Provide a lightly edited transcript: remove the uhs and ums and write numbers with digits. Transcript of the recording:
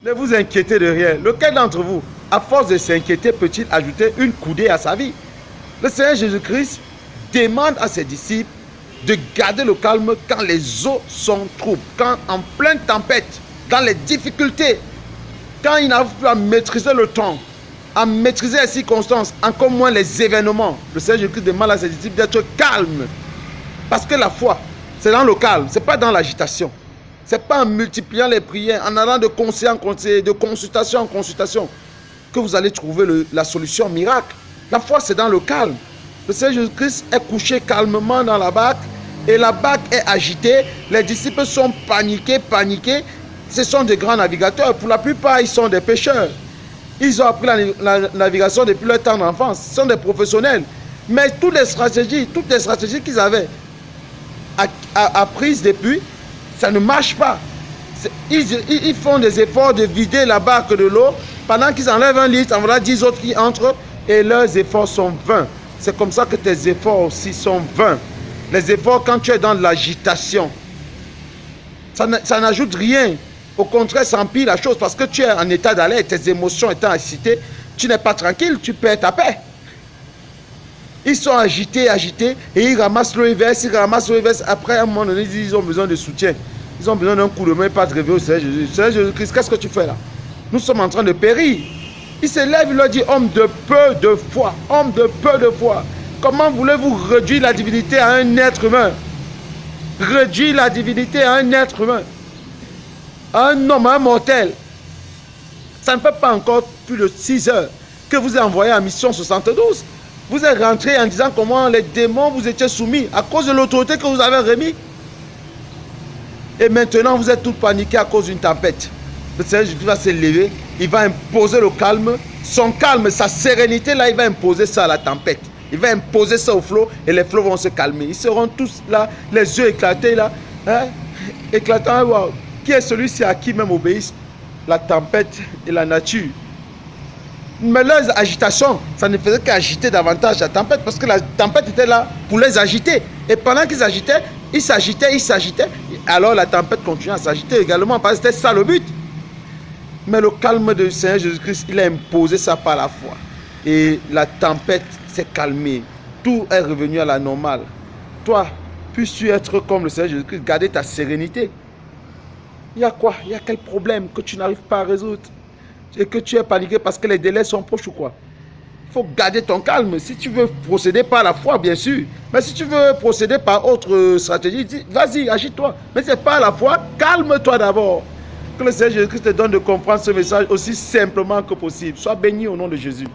Ne vous inquiétez de rien. Lequel d'entre vous, à force de s'inquiéter, peut-il ajouter une coudée à sa vie? Le Seigneur Jésus-Christ demande à ses disciples de garder le calme quand les eaux sont troubles, quand en pleine tempête, dans les difficultés, quand ils n'arrivent plus à maîtriser le temps, à maîtriser les circonstances, encore moins les événements. Le Seigneur Jésus-Christ demande à ses disciples d'être calmes. Parce que la foi, c'est dans le calme, ce n'est pas dans l'agitation. Ce n'est pas en multipliant les prières, en allant de conseil en conseil, de consultation en consultation, que vous allez trouver la solution miracle. La foi, c'est dans le calme. Le Seigneur Jésus-Christ est couché calmement dans la barque et la barque est agitée. Les disciples sont paniqués. Ce sont des grands navigateurs. Pour la plupart, ils sont des pêcheurs. Ils ont appris la navigation depuis leur temps d'enfance. Ce sont des professionnels. Mais toutes les stratégies qu'ils avaient apprises depuis, ça ne marche pas. Ils font des efforts de vider la barque de l'eau. Pendant qu'ils enlèvent un litre, en voilà 10 autres qui entrent et leurs efforts sont vains. C'est comme ça que tes efforts aussi sont vains. Les efforts quand tu es dans l'agitation, ça n'ajoute rien. Au contraire, ça empire la chose parce que tu es en état d'alerte, tes émotions étant excitées, tu n'es pas tranquille, tu perds ta paix. Ils sont agités et ils ramassent le reverse, Après, à un moment donné, ils ont besoin de soutien. Ils ont besoin d'un coup de main, pas de réveil au Seigneur Jésus. Seigneur Jésus-Christ, qu'est-ce que tu fais là? Nous sommes en train de périr. Il se lève, il leur dit, homme de peu de foi, comment voulez-vous réduire la divinité à un être humain? Réduire la divinité à un être humain, à un homme, à un mortel. Ça ne fait pas encore plus de 6 heures que vous êtes envoyé en mission 72. Vous êtes rentré en disant comment les démons vous étaient soumis à cause de l'autorité que vous avez remis. Et maintenant, vous êtes tous paniqués à cause d'une tempête. Le Seigneur Jésus va se lever, il va imposer le calme. Son calme, sa sérénité, là, il va imposer ça à la tempête. Il va imposer ça au flot et les flots vont se calmer. Ils seront tous là, les yeux éclatés là. Éclatant, wow. Qui est celui-ci à qui même obéissent la tempête et la nature? Mais leurs agitations, ça ne faisait qu'agiter davantage la tempête parce que la tempête était là pour les agiter. Et pendant qu'ils agitaient, ils s'agitaient. Alors la tempête continuait à s'agiter également parce que c'était ça le but. Mais le calme du Seigneur Jésus-Christ, il a imposé ça par la foi. Et la tempête s'est calmée. Tout est revenu à la normale. Toi, puisses-tu être comme le Seigneur Jésus-Christ, garder ta sérénité? Il y a quoi? Il y a quel problème que tu n'arrives pas à résoudre? Et que tu es paniqué parce que les délais sont proches ou quoi? Il faut garder ton calme. Si tu veux procéder par la foi, bien sûr. Mais si tu veux procéder par autre stratégie, vas-y, agite-toi. Mais c'est pas la foi, calme-toi d'abord. Que le Seigneur Jésus-Christ te donne de comprendre ce message aussi simplement que possible. Sois béni au nom de Jésus.